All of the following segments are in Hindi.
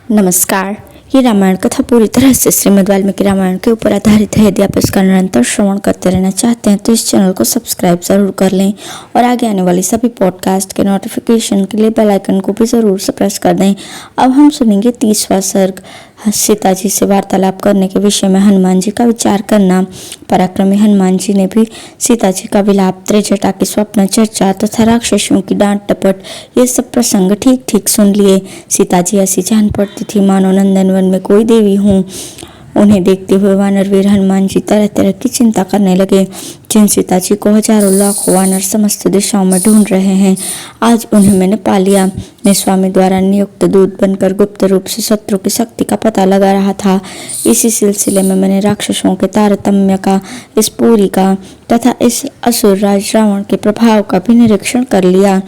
नमस्कार। ये रामायण कथा पूरी तरह से श्रीमद् वाल्मीकि रामायण के ऊपर आधारित है। यदि आप इसका निरंतर श्रवण करते रहना चाहते हैं तो इस चैनल को सब्सक्राइब जरूर कर लें और आगे आने वाली सभी पॉडकास्ट के नोटिफिकेशन के लिए बेल आइकन को भी जरूर से प्रेस कर दें। अब हम सुनेंगे 30वां सर्ग, सीता जी से वार्तालाप करने के विषय में हनुमान जी का विचार करना। पराक्रमी हनुमान जी ने भी सीता जी का विलाप, त्रिजटा की स्वप्न चर्चा तथा राक्षसों की डांट टपट, ये सब प्रसंग ठीक ठीक सुन लिए। सीता जी ऐसी जान पड़ती थी मानो नंदनवन में कोई देवी हूँ। उन्हें देखते हुए वानर वीर हनुमान जी तरह तरह की चिंता करने लगे। जिन सीता जी को हजारों लाखों वानर समस्त दिशाओं में ढूंढ रहे हैं, आज उन्हें मैंने पा लिया। मैं स्वामी द्वारा नियुक्त दूत बनकर गुप्त रूप से शत्रु की शक्ति का पता लगा रहा था। इसी सिलसिले में मैंने राक्षसों के तारतम्य का, इस पूरी का तथा इस असुर राज रावण के प्रभाव का भी निरीक्षण कर लिया।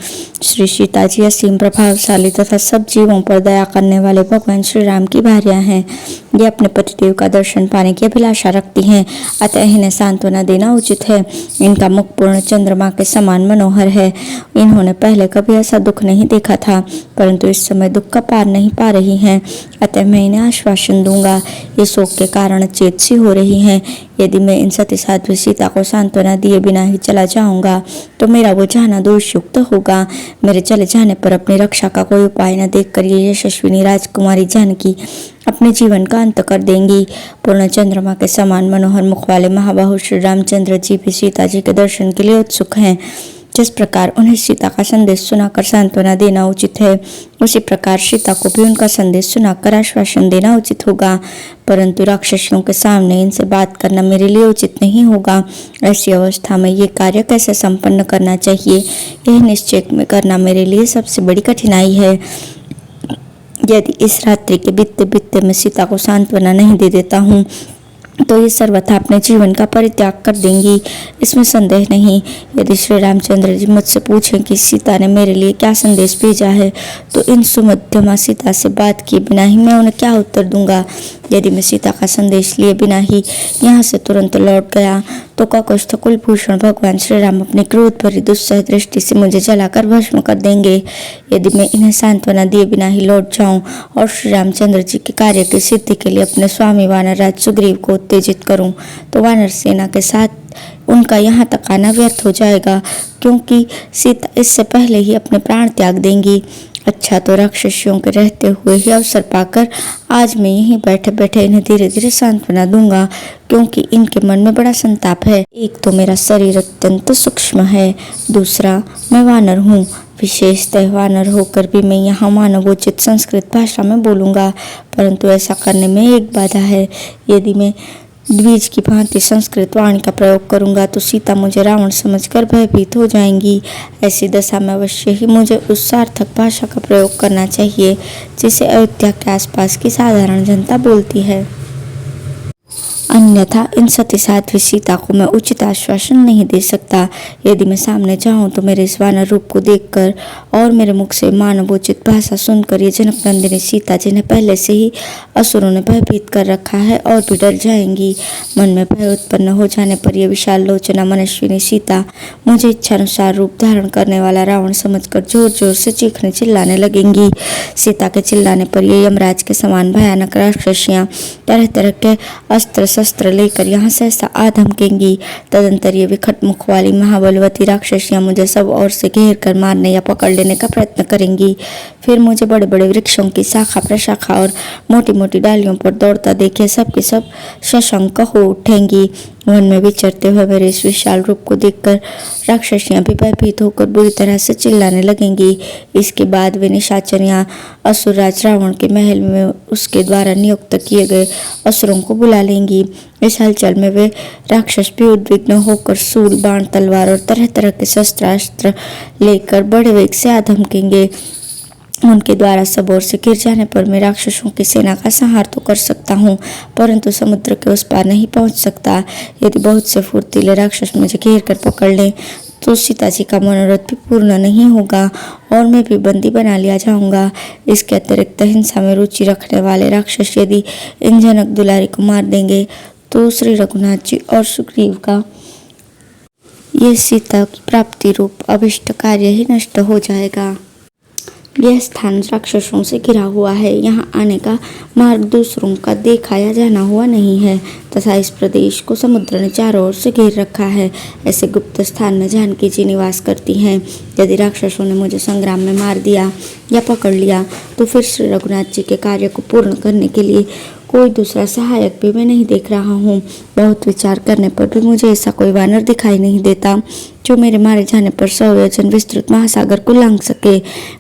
श्री सीता जी असीम प्रभावशाली तथा सब जीवों पर दया करने वाले भगवान श्री राम की भार्या हैं। ये अपने पतिदेव का दर्शन पाने की अभिलाषा रखती हैं, अतः इन्हें सांत्वना देना उचित है। इनका मुख पूर्ण चंद्रमा के समान मनोहर है। इन्होंने पहले कभी ऐसा दुख नहीं देखा था, परंतु इस समय दुख का पार नहीं पा रही हैं, अतः मैं इन्हें आश्वासन दूंगा। ये शोक के कारण चेत सी हो रही हैं। यदि मैं इन सती साध्वी सीता को सांत्वना दिए बिना ही चला जाऊंगा तो मेरा वो जाना दोषयुक्त होगा। मेरे चले जाने पर अपनी रक्षा का कोई उपाय न देखकर ये यशस्विनी राजकुमारी जानकी अपने जीवन का अंत कर देंगी। पूर्ण चंद्रमा के समान मनोहर मुख वाले महाबाहु श्री रामचंद्र जी भी सीता जी के दर्शन के लिए उत्सुक हैं। जिस प्रकार उन्हें सीता का संदेश सुनाकर सांत्वना देना उचित है, उसी प्रकार सीता को भी उनका संदेश सुनाकर आश्वासन देना उचित होगा। परंतु राक्षसियों के सामने इनसे बात करना मेरे लिए उचित नहीं होगा। ऐसी अवस्था में ये कार्य कैसे संपन्न करना चाहिए, यह निश्चय करना मेरे लिए सबसे बड़ी कठिनाई है। यदि इस रात्रि के बीतते बीतते मैं सीता को सांत्वना नहीं दे देता हूँ तो ये सर्वथा अपने जीवन का परित्याग कर देंगी, इसमें संदेह नहीं। यदि श्री रामचंद्र जी मुझसे पूछें कि सीता ने मेरे लिए क्या संदेश भेजा है, तो इन सुमध्यमा सीता से बात किए बिना ही मैं उन्हें क्या उत्तर दूंगा। यदि मैं सीता का संदेश लिए बिना ही यहाँ से तुरंत लौट गया तो ककुस्थ कुलभूषण भगवान श्री राम अपनी क्रोध भरी दुस्सह दृष्टि से मुझे जलाकर भस्म कर देंगे। यदि मैं इन्हें सांत्वना दिए बिना ही लौट जाऊं और श्री रामचंद्र जी के कार्य की सिद्धि के लिए अपने स्वामी वानर राज सुग्रीव को उत्तेजित करूं तो वानर सेना के साथ उनका यहाँ तक आना व्यर्थ हो जाएगा, क्योंकि सीता इससे पहले ही अपने प्राण त्याग देंगी। अच्छा तो राक्षसियों के रहते हुए ही अवसर पाकर आज मैं यहीं बैठे बैठे इन्हें धीरे धीरे सांत्वना दूंगा, क्योंकि इनके मन में बड़ा संताप है। एक तो मेरा शरीर अत्यंत सूक्ष्म है, दूसरा मैं वानर हूँ। विशेषतः वानर होकर भी मैं यहाँ मानवोचित संस्कृत भाषा में बोलूँगा, परंतु ऐसा करने में एक बाधा है। यदि मैं द्विज की भांति संस्कृत वाणी का प्रयोग करूंगा तो सीता मुझे रावण समझकर भयभीत हो जाएंगी। ऐसी दशा में अवश्य ही मुझे उस सार्थक भाषा का प्रयोग करना चाहिए जिसे अयोध्या के आसपास की साधारण जनता बोलती है। अन्यथा इन सती साध्वी सीता को मैं उचित आश्वासन नहीं दे सकता। यदि मैं सामने जाऊं तो मेरे इस वानर रूप को देखकर और मेरे मुख से मानवोचित भाषा सुनकर ये जनक नंदिनी सीता जिन्हें पहले से ही असुरों ने भयभीत कर रखा है और भी डर जाएंगी। मन में भय उत्पन्न हो जाने पर यह विशाल लोचना मनस्विनी सीता मुझे इच्छानुसार रूप धारण करने वाला रावण समझकर जोर जोर से चीखने चिल्लाने लगेंगी। सीता के चिल्लाने पर ये यमराज के समान भयानक राक्षसियां तरह तरह के अस्त्र शस्त्र लेकर यहाँ सहसा आ धमकेंगी। तदंतर ये विकट मुख वाली महाबलवती राक्षसियां मुझे सब ओर से घेर कर मारने या पकड़ लेने का प्रयत्न करेंगी। फिर मुझे बड़े बड़े वृक्षों की शाखा प्रशाखा और मोटी मोटी डालियों पर दौड़ता देखे सब के सब सशंक हो उठेंगी। वन में विचरते हुए मेरे इस विशाल रूप को देखकर राक्षसियां भी भयभीत होकर बुरी तरह से चिल्लाने लगेंगी। इसके बाद वे निशाचर असुर राज रावण के महल में उसके द्वारा नियुक्त किए गए असुरों को बुला लेंगी। इस हलचल में वे राक्षस भी उद्विग्न होकर सूल, बाण, तलवार और तरह तरह के शस्त्रास्त्र लेकर बड़े वेग से आ धमकेंगे। उनके द्वारा सब ओर से घिर जाने पर मैं राक्षसों की सेना का संहार तो कर सकता हूँ, परंतु समुद्र के उस पार नहीं पहुँच सकता। यदि बहुत से फुर्तीले राक्षस मुझे घेर कर पकड़ लें तो सीता जी का मनोरथ भी पूर्ण नहीं होगा और मैं भी बंदी बना लिया जाऊंगा। इसके अतिरिक्त हिंसा में रुचि रखने वाले राक्षस यदि इन जनक दुलारी को मार देंगे तो श्री रघुनाथ जी और सुग्रीव का ये सीता की प्राप्ति रूप अभिष्ट कार्य ही नष्ट हो जाएगा। यह स्थान राक्षसों से घिरा हुआ है। यहाँ आने का मार्ग दूसरों का देखा या जाना हुआ नहीं है तथा इस प्रदेश को समुद्र ने चारों ओर से घेर रखा है। ऐसे गुप्त स्थान में जानकी जी निवास करती हैं। यदि राक्षसों ने मुझे संग्राम में मार दिया या पकड़ लिया तो फिर श्री रघुनाथ जी के कार्य को पूर्ण करने के लिए कोई दूसरा सहायक भी मैं नहीं देख रहा हूँ। बहुत विचार करने पर भी मुझे ऐसा कोई वानर दिखाई नहीं देता जो मेरे मारे जाने पर 100 योजन विस्तृत महासागर को लांघ सके।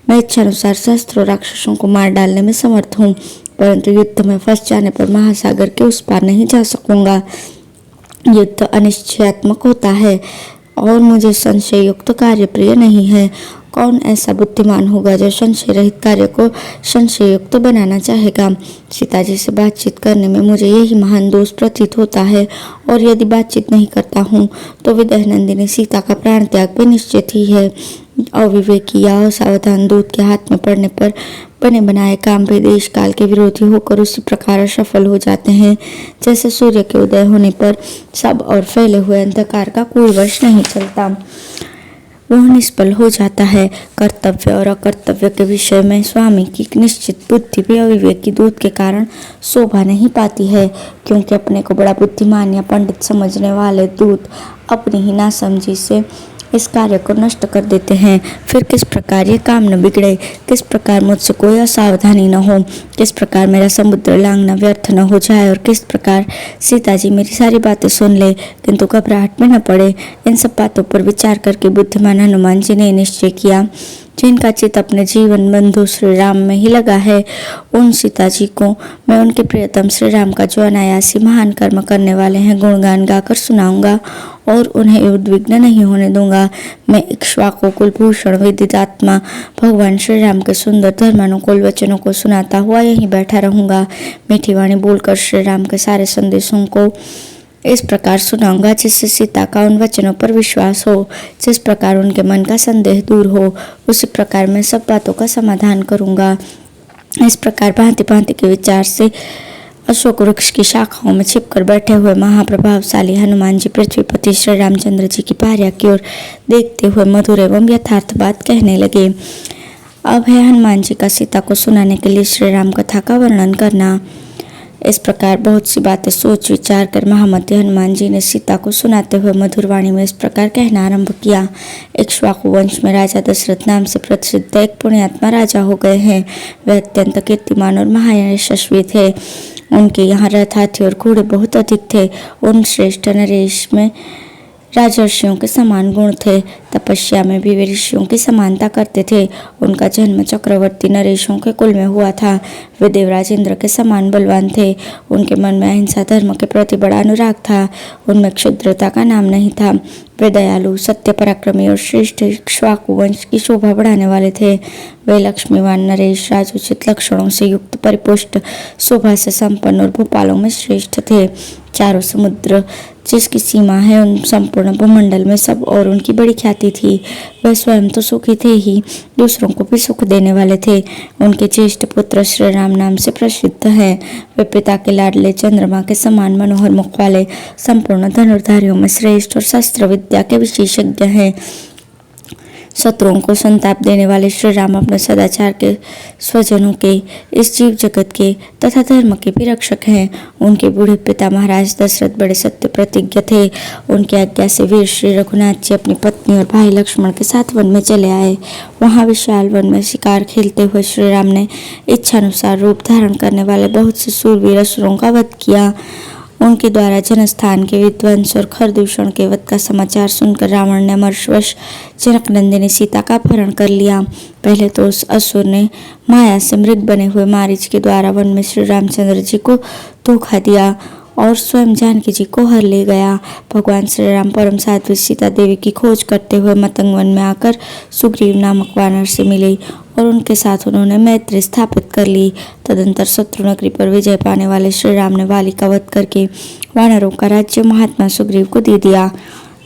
मैं इच्छानुसार सहस्त्रों राक्षसों को मार डालने में समर्थ हूँ, परंतु युद्ध में फंस जाने पर महासागर के उस पार नहीं जा सकूंगा। युद्ध अनिश्चयात्मक होता है और मुझे संशय युक्त कार्य प्रिय नहीं है। कौन ऐसा बुद्धिमान होगा जो संशय रहित कार्य को संशय युक्त बनाना चाहेगा। सीता जी से बातचीत करने में मुझे यही महान दोष प्रतीत होता है और यदि बातचीत नहीं करता हूँ तो विदेह नंदिनी सीता का प्राण त्याग भी निश्चित ही है। अविवेकी या असावधान दूत के हाथ में पड़ने पर बने बनाए काम भी देश काल के विरोधी होकर उसी प्रकार असफल हो जाते हैं जैसे सूर्य के उदय होने पर सब और फैले हुए अंधकार का कोई वश नहीं चलता, वह निष्फल हो जाता है। कर्तव्य और अकर्तव्य के विषय में स्वामी की निश्चित बुद्धि भी अविवेकी दूत के कारण शोभा नहीं पाती है, क्योंकि अपने को बड़ा बुद्धिमान या पंडित समझने वाले दूत अपनी ही नासमझी से इस कार्य को नष्ट कर देते हैं। फिर किस प्रकार ये काम न बिगड़े, किस प्रकार मुझसे कोई असावधानी न हो, किस प्रकार मेरा समुद्र लांघना व्यर्थ न हो जाए और किस प्रकार सीता जी मेरी सारी बातें सुन ले किंतु घबराहट में न पड़े। इन सब बातों पर विचार करके बुद्धिमान हनुमान जी ने निश्चय किया, जिनका चित अपने जीवन बंधु श्री राम में ही लगा है, उन सीता जी को मैं उनके प्रियतम श्री राम का जो अनायासी महान कर्म करने वाले हैं गुणगान गाकर सुनाऊंगा और उन्हें उद्विग्न नहीं होने दूंगा। मैं इक्ष्वाकु कुलभूषण विदितात्मा भगवान श्री राम के सुंदर धर्मानुकूल वचनों को सुनाता हुआ यहीं बैठा रहूंगा। मीठी वाणी बोलकर श्री राम के सारे संदेशों को इस प्रकार सुनाऊंगा जिससे सीता का उन वचनों पर विश्वास हो। जिस प्रकार उनके मन का संदेह दूर हो उसी प्रकार मैं सब बातों का समाधान करूंगा। इस प्रकार भांति भांति के विचार से अशोक वृक्ष की शाखाओं में छिपकर बैठे हुए महाप्रभावशाली हनुमान जी पृथ्वीपति श्री रामचंद्र जी की भार्या की ओर देखते हुए मधुर एवं यथार्थ बात कहने लगे। अब है हनुमान जी का सीता को सुनाने के लिए श्री राम कथा का वर्णन करना। इस प्रकार बहुत सी बातें सोच विचार कर महामती हनुमान जी ने सीता को सुनाते हुए मधुर वाणी में इस प्रकार कहना आरंभ किया। इक्ष्वाकु वंश में राजा दशरथ नाम से प्रसिद्ध एक पुण्यात्मा राजा हो गए हैं। वे अत्यंत कीर्तिमान और महायशस्वी थे। उनके यहाँ रथ हाथी और घोड़े बहुत अधिक थे। उन श्रेष्ठ नरेश में राजर्षियों के समान गुण थे। तपस्या में भी वे ऋषियों की समानता करते थे। उनका जन्म चक्रवर्ती नरेशों के कुल में हुआ था। वे देवराज इंद्र के समान बलवान थे। उनके मन में अहिंसा धर्म के प्रति बड़ा अनुराग था। उनमें क्षुद्रता का नाम नहीं था। वे दयालु सत्य पराक्रमी और श्रेष्ठ इक्ष्वाकु वंश की शोभा बढ़ाने वाले थे। वे लक्ष्मीवान नरेश राजोचित लक्षणों से युक्त परिपुष्ट शोभा से संपन्न और भूपालों में श्रेष्ठ थे। चारों समुद्र जिसकी सीमा है उन संपूर्ण भूमंडल में सब और उनकी बड़ी ख्याति थी। वह स्वयं तो सुखी थे ही, दूसरों को भी सुख देने वाले थे। उनके ज्येष्ठ पुत्र श्री राम नाम से प्रसिद्ध हैं। वे पिता के लाडले चंद्रमा के समान मनोहर मुख वाले संपूर्ण धनुर्धारियों में श्रेष्ठ और शस्त्र विद्या के विशेषज्ञ हैं। शत्रुओं को संताप देने वाले श्री राम अपने सदाचार के, स्वजनों के, इस जीव जगत के तथा धर्म के भी रक्षक हैं। उनके बूढ़े पिता महाराज दशरथ बड़े सत्य प्रतिज्ञ थे। उनकी आज्ञा से वीर श्री रघुनाथ जी अपनी पत्नी और भाई लक्ष्मण के साथ वन में चले आए। वहाँ विशाल वन में शिकार खेलते हुए श्री राम ने इच्छानुसार रूप धारण करने वाले बहुत से सूरवीर असुरों का वध किया। उनके द्वारा जनस्थान के विध्वंस और खरदूषण के वध का समाचार सुनकर रावण ने अमरवश जनक नंदिनी सीता का अपहरण कर लिया। पहले तो उस असुर ने माया से मृग बने हुए मारीच के द्वारा वन में श्री रामचंद्र जी को धोखा दिया और स्वयं जानकी जी को हर ले गया। भगवान श्री राम परम साध्वी सीता देवी की खोज करते हुए मतंग वन में आकर सुग्रीव नामक वानर से मिले और उनके साथ उन्होंने मैत्री स्थापित कर ली। तदंतर शत्रु नगरी पर विजय पाने वाले श्री राम ने वाली का वध करके वानरों का राज्य महात्मा सुग्रीव को दे दिया।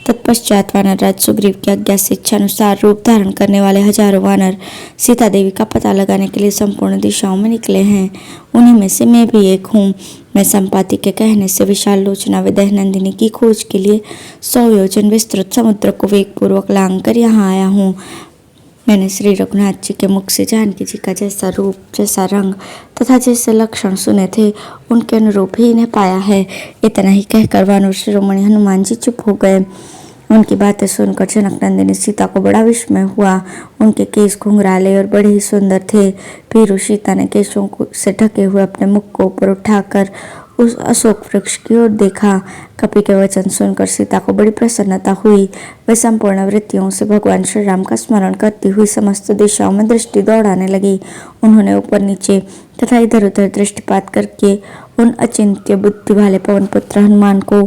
तत्पश्चात वानर राज सुग्रीव की आज्ञा से इच्छानुसार रूप धारण करने वाले हजारों वानर सीता देवी का पता लगाने के लिए संपूर्ण दिशाओं में निकले हैं। उन्हीं में से मैं भी एक हूँ। मैं संपाति के कहने से विशाल लोचना विदेह नंदिनी की खोज के लिए 100 योजन विस्तृत समुद्र को वेगपूर्वक लांघ कर यहाँ आया हूँ। मैंने श्री रघुनाथ जी के मुख से जानकी जी का जैसा रूप, जैसा रंग तथा जैसे लक्षण सुने थे उनके अनुरूप ही इन्हें पाया है। इतना ही कहकर वानर शिरोमणि हनुमान जी चुप हो गए। उनकी बातें सुनकर जनक नंदिनी सीता को बड़ा विस्मय हुआ। उनके केश घुंघराले और बड़े ही सुंदर थे। पीरू सीता ने केशों से ढके हुए अपने मुख को ऊपर उठाकर उस अशोक वृक्ष की ओर देखा। कपि के वचन सुनकर सीता को बड़ी प्रसन्नता हुई। वे संपूर्ण वृत्तियों से भगवान श्री राम का स्मरण करती हुई समस्त दिशाओं में दृष्टि दौड़ाने लगी। उन्होंने ऊपर नीचे तथा इधर उधर दृष्टिपात करके उन अचिंत्य बुद्धि वाले पवन पुत्र हनुमान को,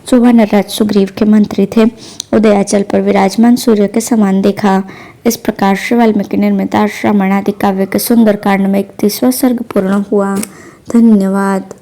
जो वानरराज सुग्रीव के मंत्री थे, उदयाचल पर विराजमान सूर्य के समान देखा। इस प्रकार श्री वाल्मीकि निर्मित रामायण आदि काव्य के सुंदर कांड में 31वां सर्ग पूर्ण हुआ। धन्यवाद।